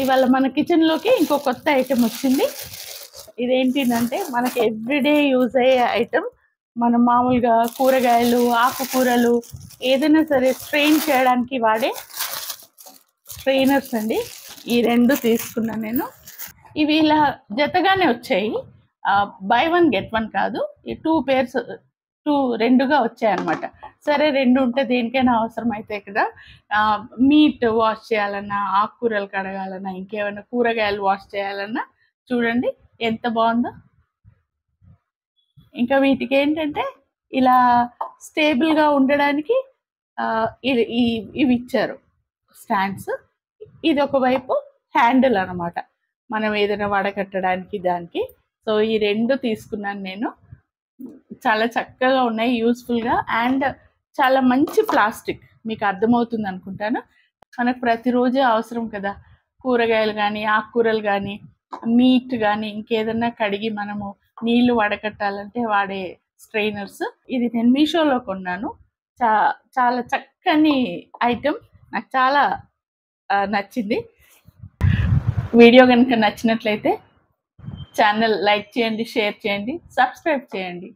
ఇవాళ మన కిచెన్లోకి ఇంకో కొత్త ఐటెం వచ్చింది. ఇదేంటిదంటే మనకి ఎవ్రీడే యూజ్ అయ్యే ఐటెం. మనం మామూలుగా కూరగాయలు, ఆకుకూరలు ఏదైనా సరే స్ట్రెయిన్ చేయడానికి వాడే స్ట్రెయినర్స్ అండి. ఈ 2 తీసుకున్నాను నేను. ఇవి ఇలా జతగానే వచ్చాయి. బై 1 గెట్ 1 కాదు. ఈ 2 పేర్స్ 2గా వచ్చాయన్నమాట. సరే 2 ఉంటే దేనికైనా అవసరం అవుతాయి కదా. మీట్ వాష్ చేయాలన్నా, ఆకుకూరలు కడగాలన్నా, ఇంకేమైనా కూరగాయలు వాష్ చేయాలన్నా చూడండి ఎంత బాగుందో. ఇంకా వీటికి ఏంటంటే ఇలా స్టేబుల్గా ఉండడానికి ఇవి ఇచ్చారు స్టాండ్స్. ఇది ఒకవైపు హ్యాండిల్ అనమాట, మనం ఏదైనా వడకట్టడానికి దానికి. సో ఈ 2 తీసుకున్నాను నేను. చాలా చక్కగా ఉన్నాయి, యూస్ఫుల్గా, అండ్ చాలా మంచి ప్లాస్టిక్. మీకు అర్థమవుతుంది అనుకుంటాను. మనకు ప్రతిరోజు అవసరం కదా కూరగాయలు కానీ, ఆకుకూరలు కానీ, మీట్ కానీ, ఇంకేదన్నా కడిగి మనము నీళ్లు వడకట్టాలంటే వాడే స్ట్రెయినర్స్. ఇది నేను మీషోలో కొన్నాను. చాలా చక్కని ఐటెం, నాకు చాలా నచ్చింది. వీడియో కనుక నచ్చినట్లయితే ఛానల్ లైక్ చేయండి, షేర్ చేయండి, సబ్స్క్రైబ్ చేయండి.